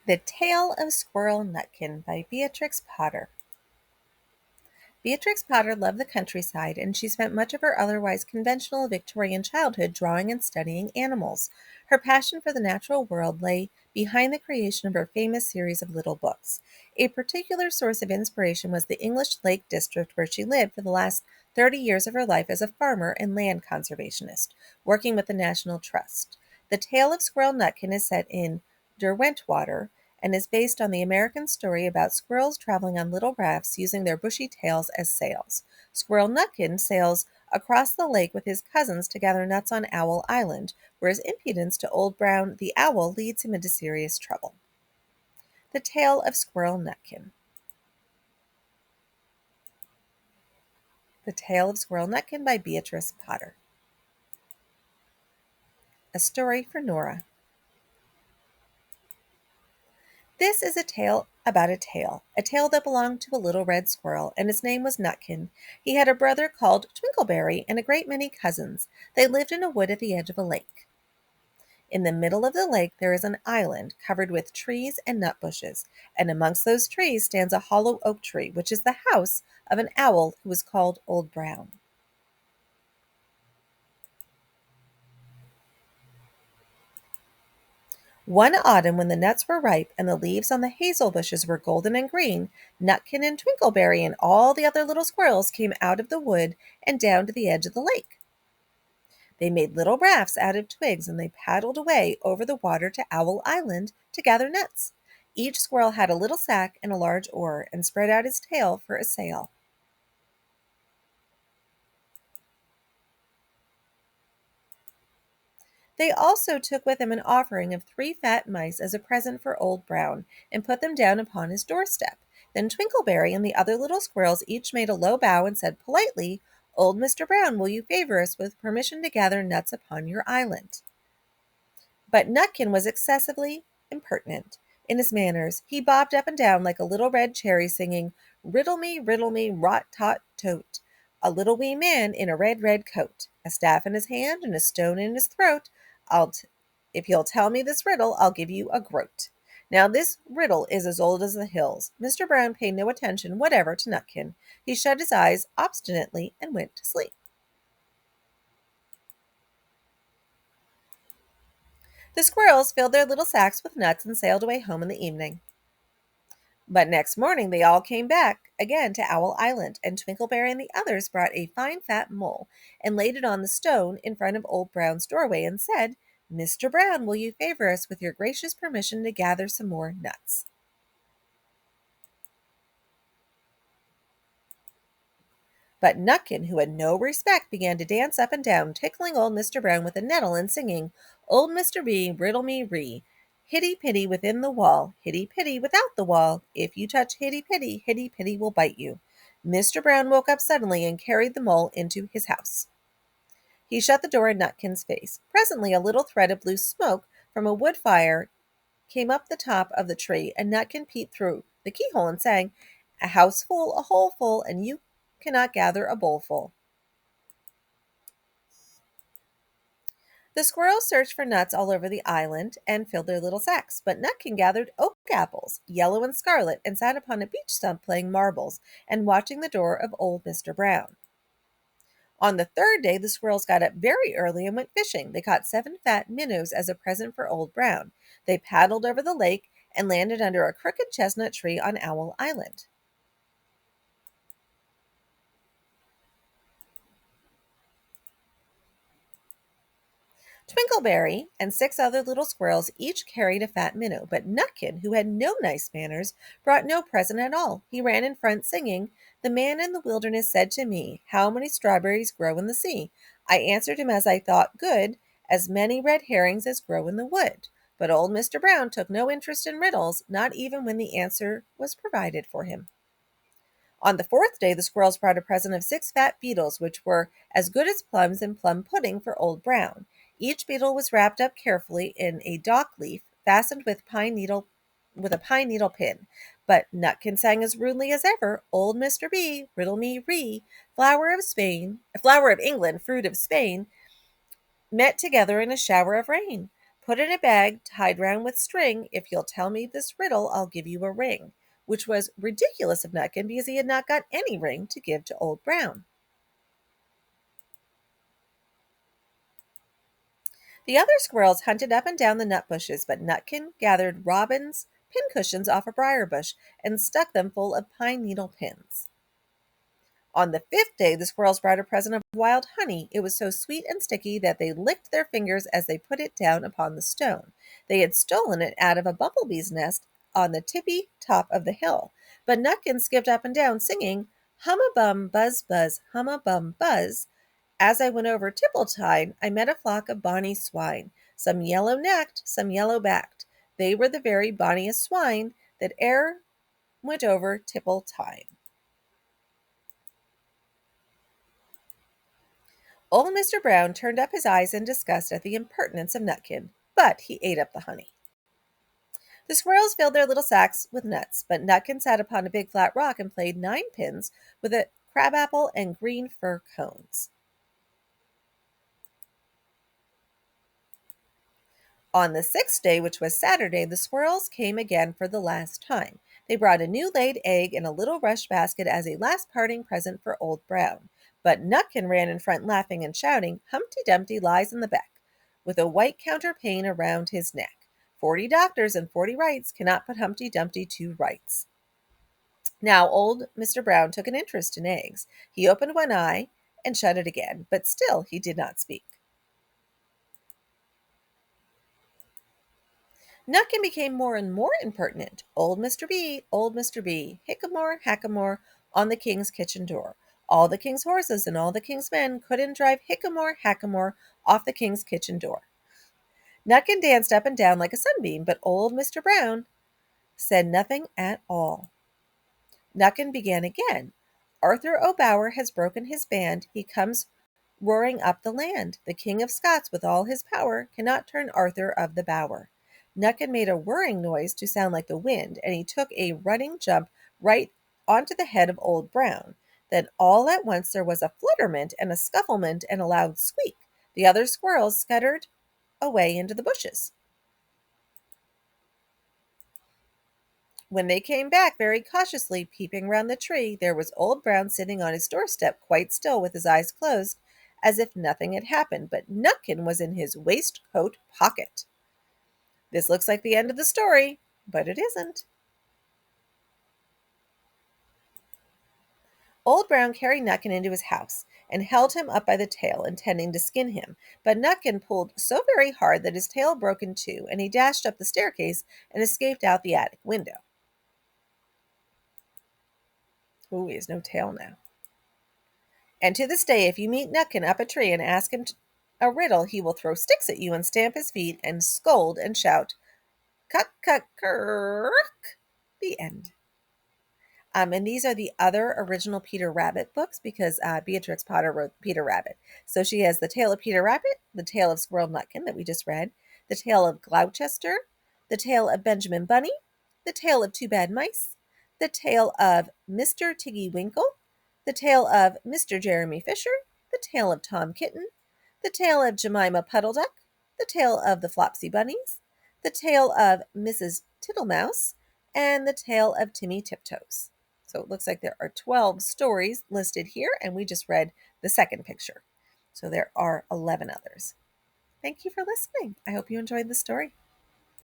The Tale of Squirrel Nutkin by Beatrix Potter. Beatrix Potter loved the countryside, and she spent much of her otherwise conventional Victorian childhood drawing and studying animals. Her passion for the natural world lay behind the creation of her famous series of little books. A particular source of inspiration was the English Lake District where she lived for the last 30 years of her life as a farmer and land conservationist, working with the National Trust. The Tale of Squirrel Nutkin is set in Derwentwater, and is based on the American story about squirrels traveling on little rafts using their bushy tails as sails. Squirrel Nutkin sails across the lake with his cousins to gather nuts on Owl Island, where his impudence to Old Brown the owl leads him into serious trouble. The Tale of Squirrel Nutkin. The Tale of Squirrel Nutkin by Beatrice Potter. A story for Nora. This is a tale about a tale that belonged to a little red squirrel, and his name was Nutkin. He had a brother called Twinkleberry and a great many cousins. They lived in a wood at the edge of a lake. In the middle of the lake there is an island covered with trees and nut bushes, and amongst those trees stands a hollow oak tree, which is the house of an owl who is called Old Brown. One autumn, when the nuts were ripe and the leaves on the hazel bushes were golden and green, Nutkin and Twinkleberry and all the other little squirrels came out of the wood and down to the edge of the lake. They made little rafts out of twigs, and they paddled away over the water to Owl Island to gather nuts. Each squirrel had a little sack and a large oar, and spread out his tail for a sail. They also took with them an offering of 3 fat mice as a present for Old Brown, and put them down upon his doorstep. Then Twinkleberry and the other little squirrels each made a low bow and said politely, "Old Mr. Brown, will you favor us with permission to gather nuts upon your island?" But Nutkin was excessively impertinent in his manners. He bobbed up and down like a little red cherry, singing, riddle me, rot tot tote, a little wee man in a red, red coat, a staff in his hand and a stone in his throat. If you'll tell me this riddle, I'll give you a groat. Now this riddle is as old as the hills. Mr. Brown paid no attention whatever to Nutkin. He shut his eyes obstinately and went to sleep. The squirrels filled their little sacks with nuts and sailed away home in the evening. But next morning they all came back again to Owl Island, and Twinkleberry and the others brought a fine fat mole and laid it on the stone in front of Old Brown's doorway and said, "Mr. Brown, will you favor us with your gracious permission to gather some more nuts?" But Nutkin, who had no respect, began to dance up and down, tickling old Mr. Brown with a nettle and singing, "Old Mr. B, riddle me ree. Hitty pitty within the wall, hitty pitty without the wall. If you touch hitty pitty will bite you." Mr. Brown woke up suddenly and carried the mole into his house. He shut the door in Nutkin's face. Presently a little thread of blue smoke from a wood fire came up the top of the tree, and Nutkin peeped through the keyhole and sang, "A house full, a hole full, and you cannot gather a bowlful." The squirrels searched for nuts all over the island and filled their little sacks, but Nutkin gathered oak apples, yellow and scarlet, and sat upon a beech stump playing marbles and watching the door of old Mr. Brown. On the third day the squirrels got up very early and went fishing. They caught 7 fat minnows as a present for Old Brown. They paddled over the lake and landed under a crooked chestnut tree on Owl Island. Twinkleberry and 6 other little squirrels each carried a fat minnow, but Nutkin, who had no nice manners, brought no present at all. He ran in front singing, "The man in the wilderness said to me, 'How many strawberries grow in the sea?' I answered him as I thought good, 'As many red herrings as grow in the wood.'" But old Mr. Brown took no interest in riddles, not even when the answer was provided for him. On the fourth day the squirrels brought a present of 6 fat beetles, which were as good as plums and plum pudding for Old Brown. Each beetle was wrapped up carefully in a dock leaf fastened with a pine needle pin. But Nutkin sang as rudely as ever, "Old Mr. B, riddle me ree, flower of England, fruit of Spain, met together in a shower of rain. Put in a bag tied round with string. If you'll tell me this riddle, I'll give you a ring," which was ridiculous of Nutkin because he had not got any ring to give to Old Brown. The other squirrels hunted up and down the nut bushes, but Nutkin gathered robin's pincushions off a briar bush and stuck them full of pine needle pins. On the fifth day, the squirrels brought a present of wild honey. It was so sweet and sticky that they licked their fingers as they put it down upon the stone. They had stolen it out of a bumblebee's nest on the tippy top of the hill. But Nutkin skipped up and down, singing, "Hum a bum, buzz, buzz, hum a bum, buzz. As I went over Tipple-tide, I met a flock of bonny swine, some yellow-necked, some yellow-backed. They were the very bonniest swine that e'er went over Tipple-tide." Old Mr. Brown turned up his eyes in disgust at the impertinence of Nutkin, but he ate up the honey. The squirrels filled their little sacks with nuts, but Nutkin sat upon a big flat rock and played 9 pins with a crabapple and green fir cones. On the sixth day, which was Saturday, the squirrels came again for the last time. They brought a new laid egg in a little rush basket as a last parting present for Old Brown. But Nutkin ran in front laughing and shouting, "Humpty Dumpty lies in the back, with a white counterpane around his neck. 40 doctors and 40 rights cannot put Humpty Dumpty to rights." Now old Mr. Brown took an interest in eggs. He opened one eye and shut it again, but still he did not speak. Nutkin became more and more impertinent. Old Mr. B, hickamore, hackamore, on the king's kitchen door. All the king's horses and all the king's men couldn't drive hickamore, hackamore off the king's kitchen door. Nutkin danced up and down like a sunbeam, but old Mr. Brown said nothing at all. Nutkin began again. "Arthur O'Bower has broken his band. He comes roaring up the land. The King of Scots, with all his power, cannot turn Arthur of the Bower." Nutkin made a whirring noise to sound like the wind, and he took a running jump right onto the head of Old Brown. Then all at once there was a flutterment and a scufflement and a loud squeak. The other squirrels scuttered away into the bushes. When they came back very cautiously, peeping round the tree, there was Old Brown sitting on his doorstep, quite still, with his eyes closed, as if nothing had happened, but Nutkin was in his waistcoat pocket. This looks like the end of the story, but it isn't. Old Brown carried Nutkin into his house and held him up by the tail, intending to skin him, but Nutkin pulled so very hard that his tail broke in two, and he dashed up the staircase and escaped out the attic window. Ooh, he has no tail now. And to this day, if you meet Nutkin up a tree and ask him a riddle, he will throw sticks at you and stamp his feet and scold and shout, "Cut, cut, kirk." The end. And these are the other original Peter Rabbit books because Beatrix Potter wrote Peter Rabbit. So she has The Tale of Peter Rabbit, The Tale of Squirrel Nutkin that we just read, The Tale of Gloucester, The Tale of Benjamin Bunny, The Tale of Two Bad Mice, The Tale of Mr. Tiggy Winkle, The Tale of Mr. Jeremy Fisher, The Tale of Tom Kitten, The Tale of Jemima Puddle Duck, The Tale of the Flopsy Bunnies, The Tale of Mrs. Tittlemouse, and The Tale of Timmy Tiptoes. So it looks like there are 12 stories listed here, and we just read the second picture. So there are 11 others. Thank you for listening. I hope you enjoyed the story.